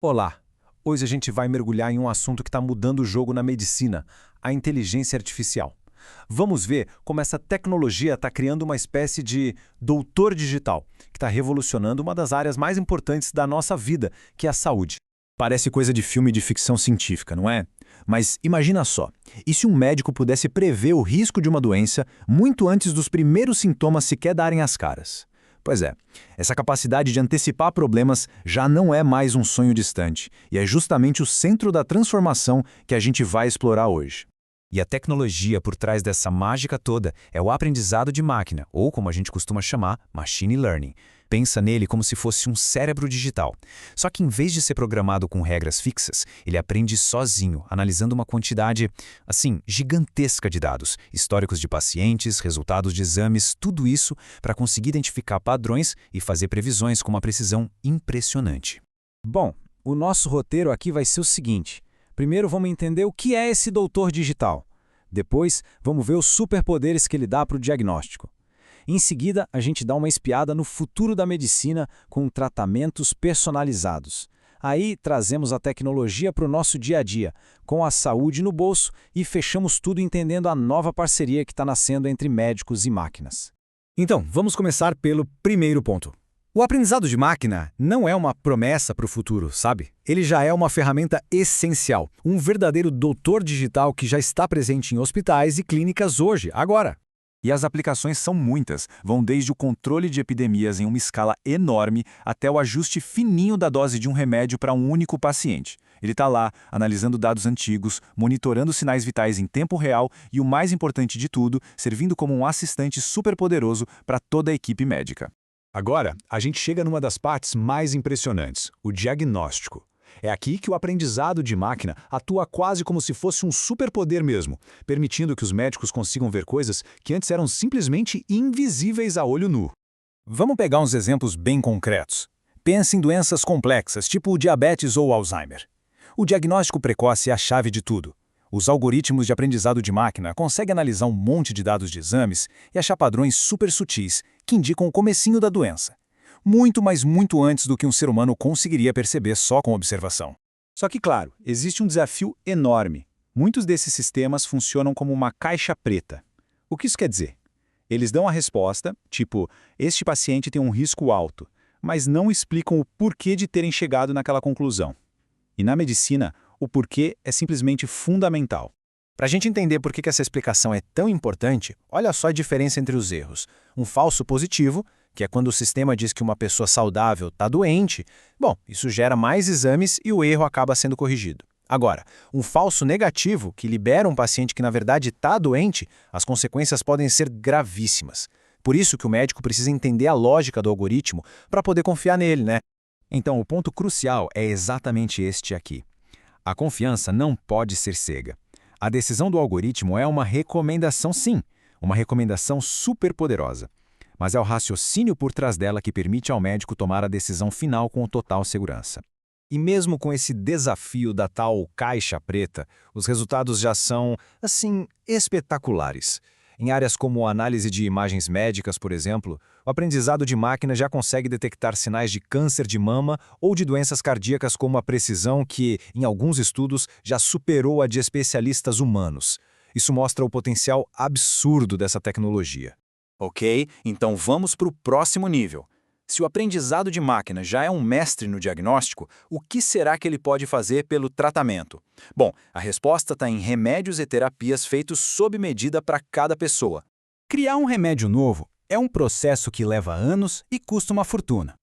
Olá! Hoje a gente vai mergulhar em um assunto que está mudando o jogo na medicina, a inteligência artificial. Vamos ver como essa tecnologia está criando uma espécie de doutor digital, que está revolucionando uma das áreas mais importantes da nossa vida, que é a saúde. Parece coisa de filme de ficção científica, não é? Mas imagina só, e se um médico pudesse prever o risco de uma doença muito antes dos primeiros sintomas sequer darem as caras? Pois é, essa capacidade de antecipar problemas já não é mais um sonho distante, e é justamente o centro da transformação que a gente vai explorar hoje. E a tecnologia por trás dessa mágica toda é o aprendizado de máquina, ou como a gente costuma chamar, machine learning. Pensa nele como se fosse um cérebro digital. Só que em vez de ser programado com regras fixas, ele aprende sozinho, analisando uma quantidade, gigantesca de dados, históricos de pacientes, resultados de exames, tudo isso para conseguir identificar padrões e fazer previsões com uma precisão impressionante. Bom, o nosso roteiro aqui vai ser o seguinte. Primeiro vamos entender o que é esse doutor digital. Depois, vamos ver os superpoderes que ele dá para o diagnóstico. Em seguida, a gente dá uma espiada no futuro da medicina com tratamentos personalizados. Aí, trazemos a tecnologia para o nosso dia a dia, com a saúde no bolso e fechamos tudo entendendo a nova parceria que está nascendo entre médicos e máquinas. Então, vamos começar pelo primeiro ponto. O aprendizado de máquina não é uma promessa para o futuro, sabe? Ele já é uma ferramenta essencial, um verdadeiro doutor digital que já está presente em hospitais e clínicas hoje, agora. E as aplicações são muitas, vão desde o controle de epidemias em uma escala enorme até o ajuste fininho da dose de um remédio para um único paciente. Ele está lá, analisando dados antigos, monitorando sinais vitais em tempo real e, o mais importante de tudo, servindo como um assistente superpoderoso para toda a equipe médica. Agora, a gente chega numa das partes mais impressionantes, o diagnóstico. É aqui que o aprendizado de máquina atua quase como se fosse um superpoder mesmo, permitindo que os médicos consigam ver coisas que antes eram simplesmente invisíveis a olho nu. Vamos pegar uns exemplos bem concretos. Pense em doenças complexas, tipo o diabetes ou o Alzheimer. O diagnóstico precoce é a chave de tudo. Os algoritmos de aprendizado de máquina conseguem analisar um monte de dados de exames e achar padrões super sutis que indicam o comecinho da doença. Muito, mas muito antes do que um ser humano conseguiria perceber só com observação. Só que, claro, existe um desafio enorme. Muitos desses sistemas funcionam como uma caixa preta. O que isso quer dizer? Eles dão a resposta, tipo, este paciente tem um risco alto, mas não explicam o porquê de terem chegado naquela conclusão. E na medicina, o porquê é simplesmente fundamental. Para a gente entender por que essa explicação é tão importante, olha só a diferença entre os erros. Um falso positivo, que é quando o sistema diz que uma pessoa saudável está doente, bom, isso gera mais exames e o erro acaba sendo corrigido. Agora, um falso negativo, que libera um paciente que na verdade está doente, as consequências podem ser gravíssimas. Por isso que o médico precisa entender a lógica do algoritmo para poder confiar nele, né? Então, o ponto crucial é exatamente este aqui. A confiança não pode ser cega. A decisão do algoritmo é uma recomendação, sim, uma recomendação super poderosa. Mas é o raciocínio por trás dela que permite ao médico tomar a decisão final com total segurança. E mesmo com esse desafio da tal caixa preta, os resultados já são, espetaculares. Em áreas como a análise de imagens médicas, por exemplo, o aprendizado de máquina já consegue detectar sinais de câncer de mama ou de doenças cardíacas com uma precisão que, em alguns estudos, já superou a de especialistas humanos. Isso mostra o potencial absurdo dessa tecnologia. Ok, então vamos para o próximo nível. Se o aprendizado de máquina já é um mestre no diagnóstico, o que será que ele pode fazer pelo tratamento? Bom, a resposta está em remédios e terapias feitos sob medida para cada pessoa. Criar um remédio novo é um processo que leva anos e custa uma fortuna.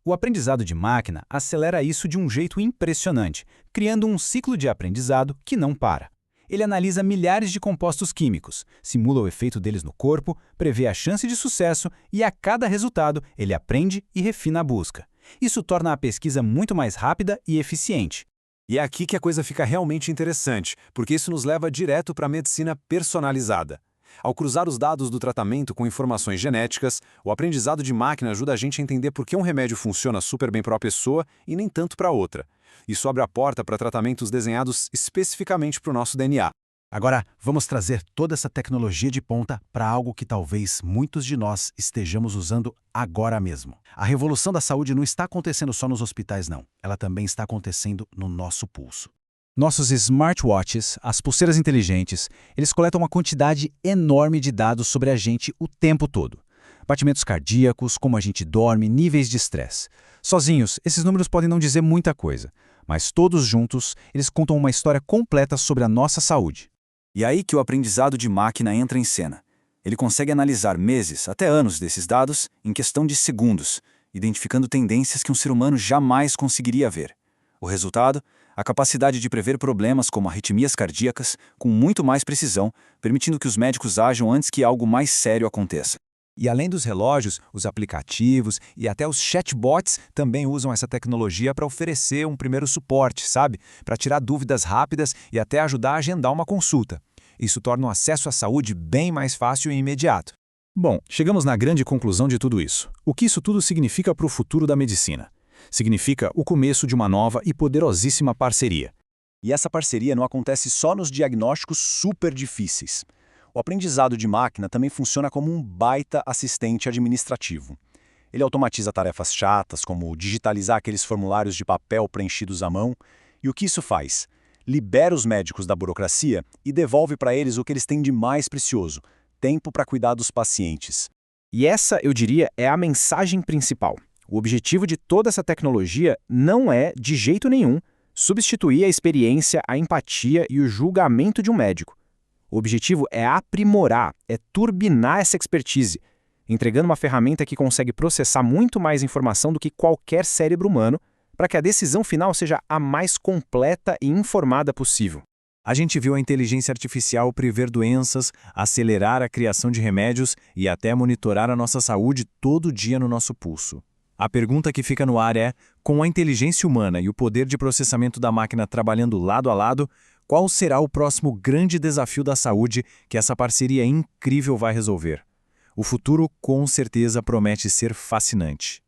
O aprendizado de máquina acelera isso de um jeito impressionante, criando um ciclo de aprendizado que não para. Ele analisa milhares de compostos químicos, simula o efeito deles no corpo, prevê a chance de sucesso e, a cada resultado, ele aprende e refina a busca. Isso torna a pesquisa muito mais rápida e eficiente. E é aqui que a coisa fica realmente interessante, porque isso nos leva direto para a medicina personalizada. Ao cruzar os dados do tratamento com informações genéticas, o aprendizado de máquina ajuda a gente a entender por que um remédio funciona super bem para uma pessoa e nem tanto para outra. Isso abre a porta para tratamentos desenhados especificamente para o nosso DNA. Agora, vamos trazer toda essa tecnologia de ponta para algo que talvez muitos de nós estejamos usando agora mesmo. A revolução da saúde não está acontecendo só nos hospitais, não. Ela também está acontecendo no nosso pulso. Nossos smartwatches, as pulseiras inteligentes, eles coletam uma quantidade enorme de dados sobre a gente o tempo todo. Batimentos cardíacos, como a gente dorme, níveis de estresse. Sozinhos, esses números podem não dizer muita coisa, mas todos juntos, eles contam uma história completa sobre a nossa saúde. E aí que o aprendizado de máquina entra em cena. Ele consegue analisar meses, até anos desses dados em questão de segundos, identificando tendências que um ser humano jamais conseguiria ver. O resultado? A capacidade de prever problemas como arritmias cardíacas com muito mais precisão, permitindo que os médicos ajam antes que algo mais sério aconteça. E além dos relógios, os aplicativos e até os chatbots também usam essa tecnologia para oferecer um primeiro suporte, sabe? Para tirar dúvidas rápidas e até ajudar a agendar uma consulta. Isso torna o acesso à saúde bem mais fácil e imediato. Bom, chegamos na grande conclusão de tudo isso. O que isso tudo significa para o futuro da medicina? Significa o começo de uma nova e poderosíssima parceria. E essa parceria não acontece só nos diagnósticos super difíceis. O aprendizado de máquina também funciona como um baita assistente administrativo. Ele automatiza tarefas chatas, como digitalizar aqueles formulários de papel preenchidos à mão. E o que isso faz? Libera os médicos da burocracia e devolve para eles o que eles têm de mais precioso: tempo para cuidar dos pacientes. E essa, eu diria, é a mensagem principal. O objetivo de toda essa tecnologia não é, de jeito nenhum, substituir a experiência, a empatia e o julgamento de um médico. O objetivo é aprimorar, é turbinar essa expertise, entregando uma ferramenta que consegue processar muito mais informação do que qualquer cérebro humano, para que a decisão final seja a mais completa e informada possível. A gente viu a inteligência artificial prever doenças, acelerar a criação de remédios e até monitorar a nossa saúde todo dia no nosso pulso. A pergunta que fica no ar é, com a inteligência humana e o poder de processamento da máquina trabalhando lado a lado, qual será o próximo grande desafio da saúde que essa parceria incrível vai resolver? O futuro, com certeza, promete ser fascinante.